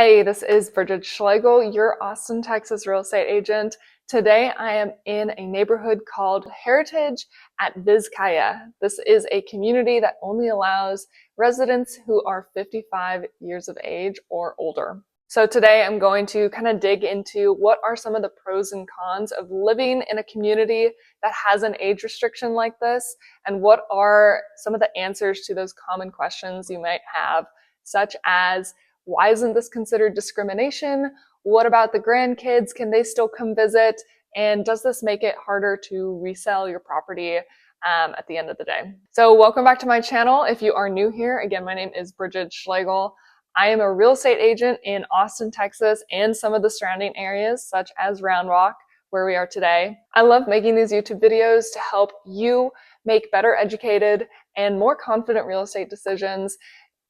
Hey, this is Bridget Schlegel, your Austin, Texas real estate agent. Today I am in a neighborhood called Heritage at Vizcaya. This is a community that only allows residents who are 55 years of age or older. So today I'm going to kind of dig into what are some of the pros and cons of living in a community that has an age restriction like this, and what are some of the answers to those common questions you might have, such as, why isn't this considered discrimination? What about the grandkids? Can they still come visit? And does this make it harder to resell your property at the end of the day? So welcome back to my channel. If you are new here, again, my name is Bridget Schlegel. I am a real estate agent in Austin, Texas, and some of the surrounding areas, such as Round Rock, where we are today. I love making these YouTube videos to help you make better educated and more confident real estate decisions,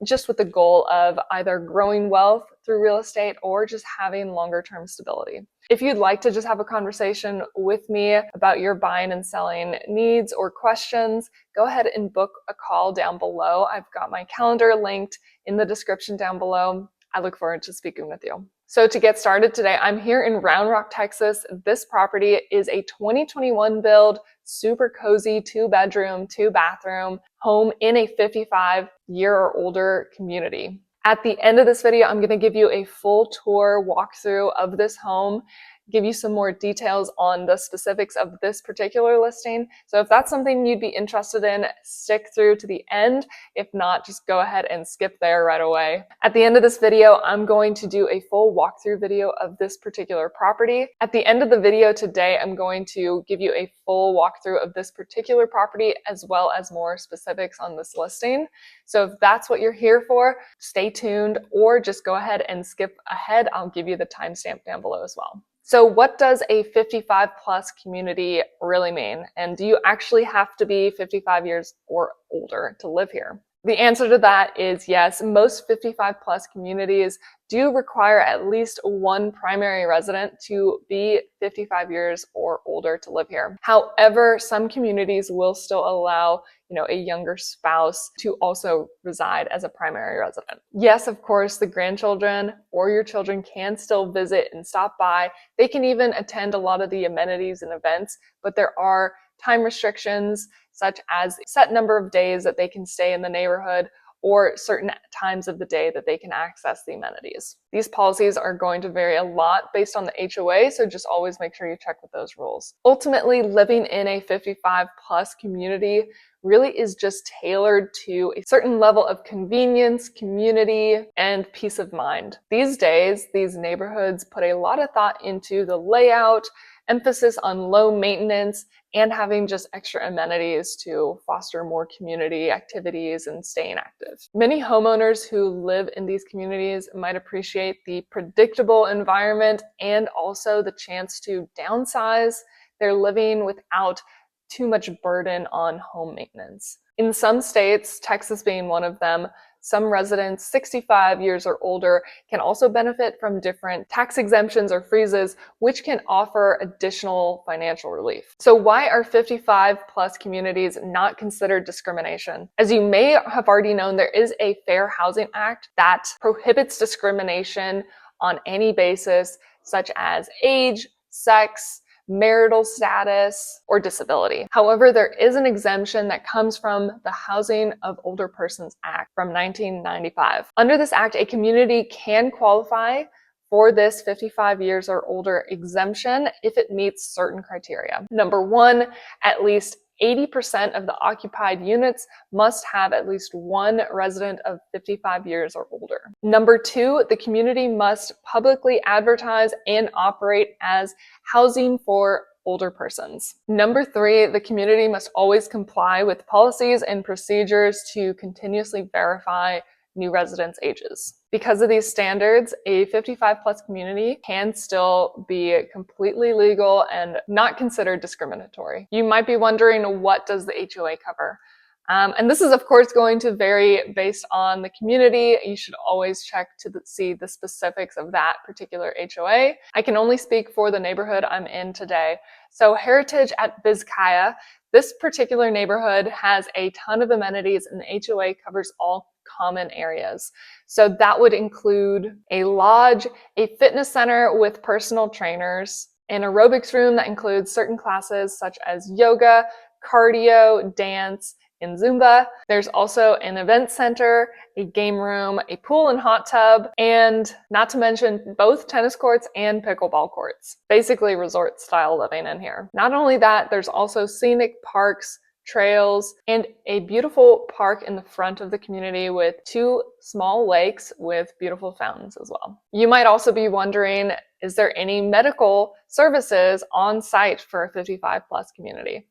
just with the goal of either growing wealth through real estate or just having longer term stability. If you'd like to just have a conversation with me about your buying and selling needs or questions, go ahead and book a call down below. I've got my calendar linked in the description down below. I look forward to speaking with you. So to get started today, I'm here in Round Rock, Texas. This property is a 2021 build, super cozy, 2-bedroom, 2-bathroom home in a 55-year or older community. At the end of this video, I'm going to give you a full tour walkthrough of this home, give you some more details on the specifics of this particular listing. So if that's something you'd be interested in, stick through to the end. If not, just go ahead and skip there right away. At the end of this video, I'm going to do a full walkthrough video of this particular property. At the end of the video today, I'm going to give you a full walkthrough of this particular property, as well as more specifics on this listing. So if that's what you're here for, stay tuned, or just go ahead and skip ahead. I'll give you the timestamp down below as well. So what does a 55 plus community really mean? And do you actually have to be 55 years or older to live here? The answer to that is yes. Most 55 plus communities do require at least one primary resident to be 55 years or older to live here. However, some communities will still allow, a younger spouse to also reside as a primary resident. Yes, of course, the grandchildren or your children can still visit and stop by. They can even attend a lot of the amenities and events, but there are time restrictions, such as a set number of days that they can stay in the neighborhood or certain times of the day that they can access the amenities. These policies are going to vary a lot based on the HOA, so just always make sure you check with those rules. Ultimately, living in a 55 plus community really is just tailored to a certain level of convenience, community, and peace of mind. These days, these neighborhoods put a lot of thought into the layout, emphasis on low maintenance, and having just extra amenities to foster more community activities and staying active. Many homeowners who live in these communities might appreciate the predictable environment and also the chance to downsize their living without too much burden on home maintenance. In some states, Texas being one of them, some residents 65 years or older can also benefit from different tax exemptions or freezes, which can offer additional financial relief. So why are 55 plus communities not considered discrimination? As you may have already known, there is a Fair Housing Act that prohibits discrimination on any basis, such as age, sex, marital status, or disability. However, there is an exemption that comes from the Housing of Older Persons Act from 1995. Under this act, a community can qualify for this 55 years or older exemption if it meets certain criteria. Number one, at least 80% of the occupied units must have at least one resident of 55 years or older. Number two, the community must publicly advertise and operate as housing for older persons. Number three, the community must always comply with policies and procedures to continuously verify new residents' ages. Because of these standards, a 55 plus community can still be completely legal and not considered discriminatory. You might be wondering, what does the HOA cover? And this is of course going to vary based on the community. You should always check to see the specifics of that particular HOA. I can only speak for the neighborhood I'm in today. So Heritage at Vizcaya, this particular neighborhood has a ton of amenities, and the HOA covers all common areas. So that would include a lodge, a fitness center with personal trainers, an aerobics room that includes certain classes such as yoga, cardio, dance, and Zumba. There's also an event center, a game room, a pool and hot tub, and not to mention both tennis courts and pickleball courts. Basically resort style living in here. Not only that, there's also scenic parks, trails, and a beautiful park in the front of the community with 2 small lakes with beautiful fountains as well. You might also be wondering, is there any medical services on site for a 55 plus community?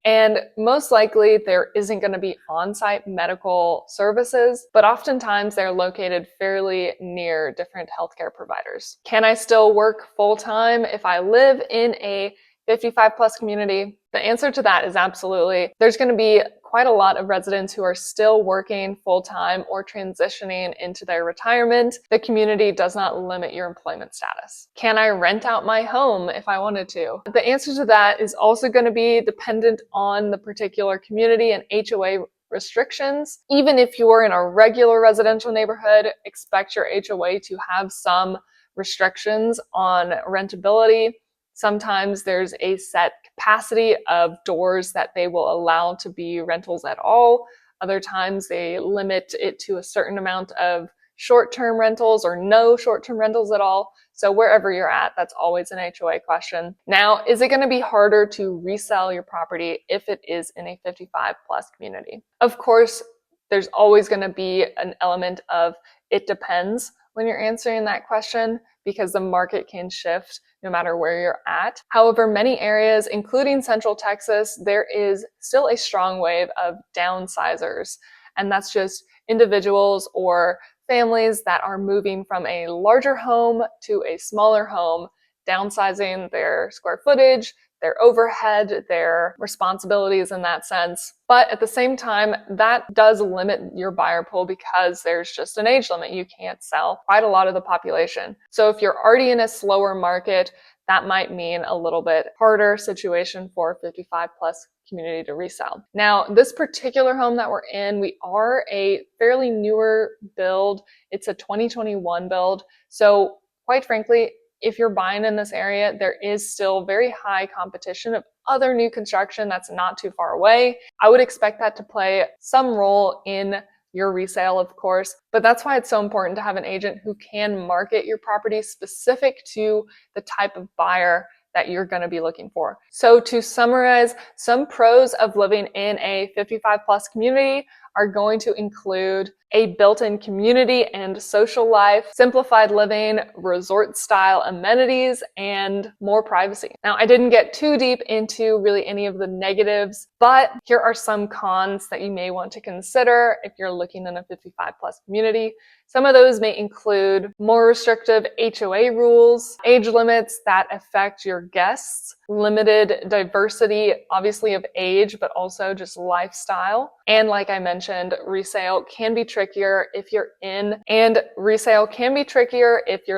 And most likely there isn't going to be on-site medical services, but oftentimes they're located fairly near different healthcare providers. Can I still work full-time if I live in a 55 plus community? The answer to that is absolutely. There's going to be quite a lot of residents who are still working full-time or transitioning into their retirement. The community does not limit your employment status. Can I rent out my home if I wanted to? The answer to that is also going to be dependent on the particular community and HOA restrictions. Even if you're in a regular residential neighborhood, expect your HOA to have some restrictions on rentability. Sometimes there's a set capacity of doors that they will allow to be rentals at all. Other times they limit it to a certain amount of short-term rentals or no short-term rentals at all. So wherever you're at, that's always an HOA question. Now, is it going to be harder to resell your property if it is in a 55 plus community? Of course, there's always going to be an element of it depends when you're answering that question, because the market can shift no matter where you're at. However, many areas, including Central Texas, there is still a strong wave of downsizers. And that's just individuals or families that are moving from a larger home to a smaller home, downsizing their square footage, their overhead, their responsibilities in that sense. But at the same time, that does limit your buyer pool because there's just an age limit. You can't sell quite a lot of the population. So if you're already in a slower market, that might mean a little bit harder situation for a 55 plus community to resell. Now, this particular home that we're in, we are a fairly newer build. It's a 2021 build. So quite frankly, if you're buying in this area, there is still very high competition of other new construction that's not too far away. I would expect that to play some role in your resale, of course, but that's why it's so important to have an agent who can market your property specific to the type of buyer that you're going to be looking for. So to summarize, some pros of living in a 55 plus community are going to include a built-in community and social life, simplified living, resort-style amenities, and more privacy. Now, I didn't get too deep into really any of the negatives, but here are some cons that you may want to consider if you're looking in a 55 plus community. Some of those may include more restrictive HOA rules, age limits that affect your guests, limited diversity, obviously of age, but also just lifestyle. And like I mentioned, resale can be trickier if you're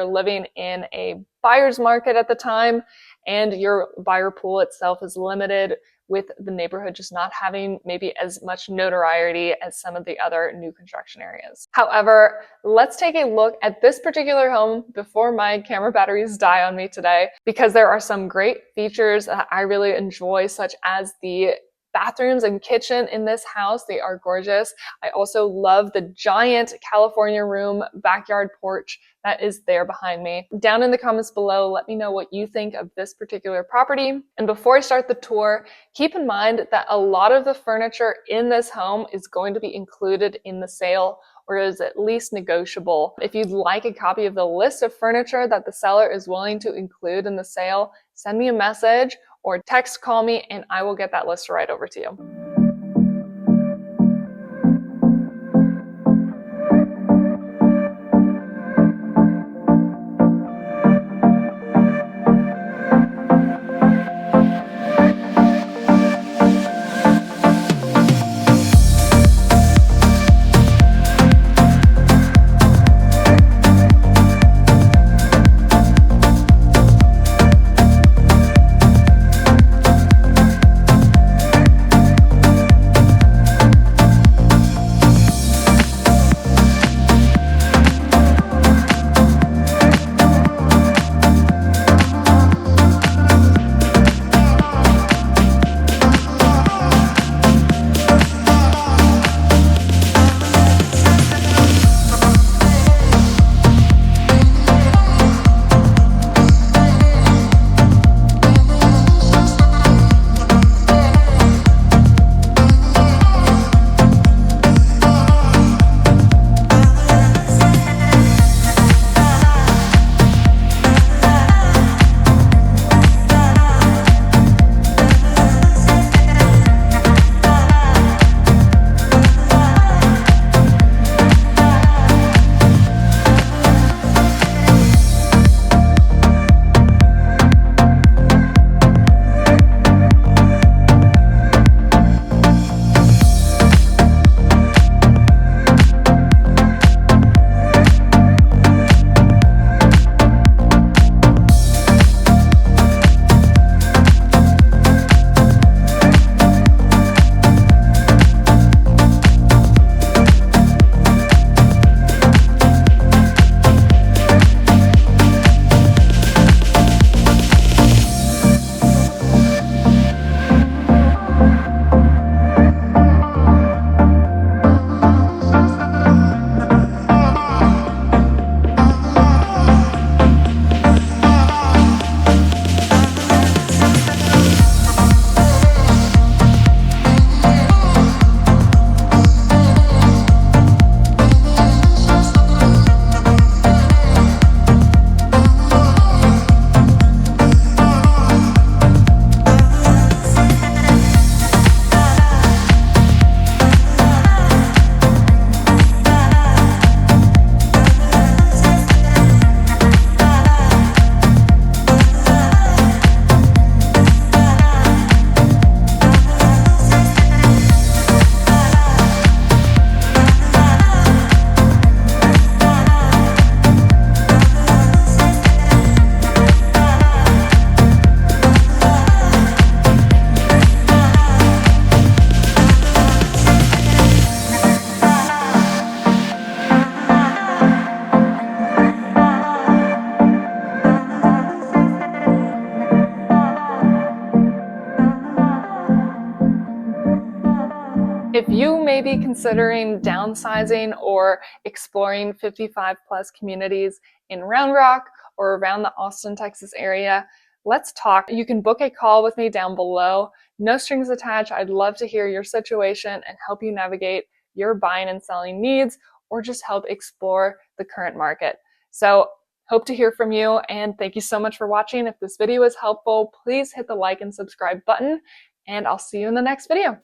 living in a buyer's market at the time and your buyer pool itself is limited, with the neighborhood just not having maybe as much notoriety as some of the other new construction areas. However, let's take a look at this particular home before my camera batteries die on me today, because there are some great features that I really enjoy, such as the bathrooms and kitchen in this house. They are gorgeous. I also love the giant California room backyard porch that is there behind me. Down in the comments below, let me know what you think of this particular property. And before I start the tour, keep in mind that a lot of the furniture in this home is going to be included in the sale, or is at least negotiable. If you'd like a copy of the list of furniture that the seller is willing to include in the sale, send me a message or text, call me, and I will get that list right over to you. If you may be considering downsizing or exploring 55 plus communities in Round Rock or around the Austin, Texas area, let's talk. You can book a call with me down below. No strings attached. I'd love to hear your situation and help you navigate your buying and selling needs, or just help explore the current market. So hope to hear from you, and thank you so much for watching. If this video was helpful, please hit the like and subscribe button, and I'll see you in the next video.